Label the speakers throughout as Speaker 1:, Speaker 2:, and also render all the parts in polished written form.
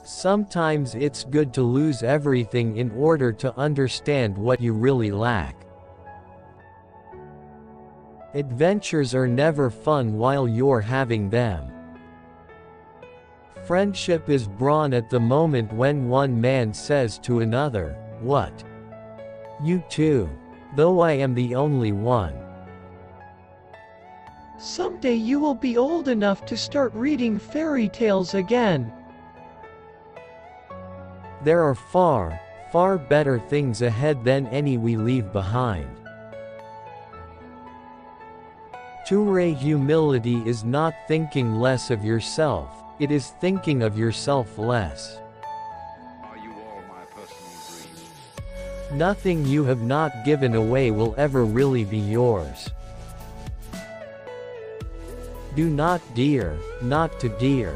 Speaker 1: Sometimes it's good to lose everything in order to understand what you really lack. Adventures are never fun while you're having them. Friendship is born at the moment when one man says to another, "What? You too? Though I am the only one."
Speaker 2: Someday you will be old enough to start reading fairy tales again.
Speaker 1: There are far, far better things ahead than any we leave behind. True humility is not thinking less of yourself, it is thinking of yourself less.
Speaker 3: Are you all my personal dreams?
Speaker 1: Nothing you have not given away will ever really be yours. Do not dear, not to dear.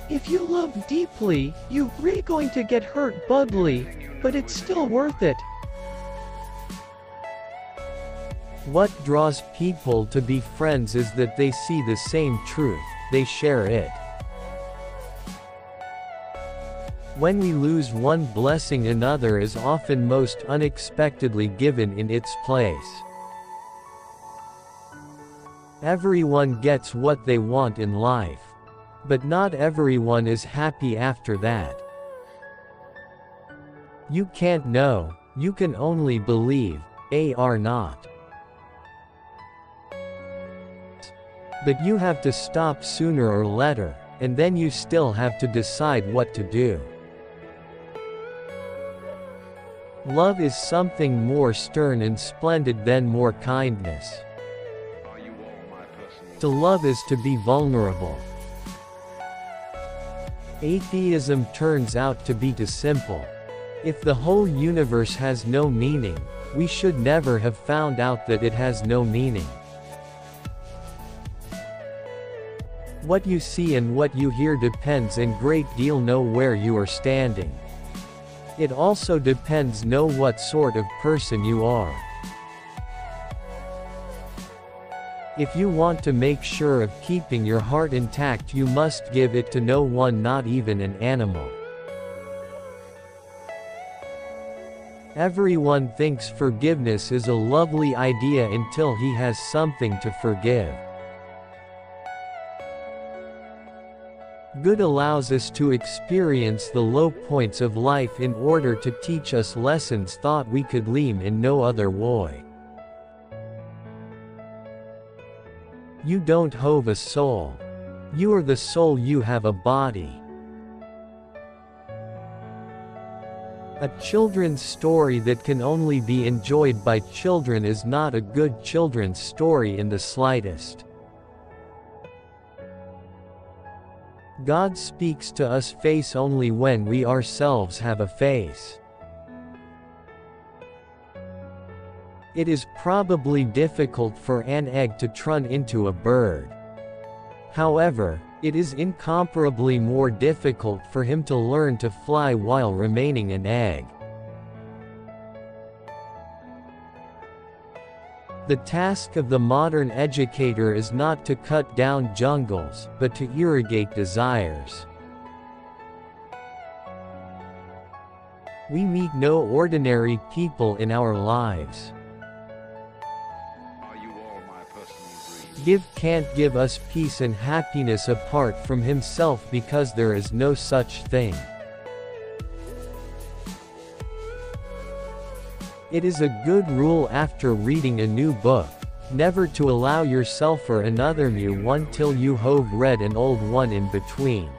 Speaker 2: If you love deeply, you're really going to get hurt badly, but it's still worth it.
Speaker 1: What draws people to be friends is that they see the same truth, they share it. When we lose one blessing, another is often most unexpectedly given in its place. Everyone gets what they want in life. But not everyone is happy after that. You can't know, you can only believe, are not. But you have to stop sooner or later, and then you still have to decide what to do. Love is something more stern and splendid than more kindness.
Speaker 3: Are you all my personal
Speaker 1: To love is to be vulnerable. Atheism turns out to be too simple. If the whole universe has no meaning, we should never have found out that it has no meaning. What you see and what you hear depends a great deal know where you are standing. It also depends know what sort of person you are. If you want to make sure of keeping your heart intact, you must give it to no one, not even an animal. Everyone thinks forgiveness is a lovely idea until he has something to forgive. Good allows us to experience the low points of life in order to teach us lessons thought we could learn in no other way. You don't have a soul. You are the soul, you have a body. A children's story that can only be enjoyed by children is not a good children's story in the slightest. God speaks to us face only when we ourselves have a face. It is probably difficult for an egg to turn into a bird. However, it is incomparably more difficult for him to learn to fly while remaining an egg. The task of the modern educator is not to cut down jungles, but to irrigate desires. We meet no ordinary people in our lives. Give can't give us peace and happiness apart from himself, because there is no such thing. It is a good rule after reading a new book, never to allow yourself or another new one till you have read an old one in between.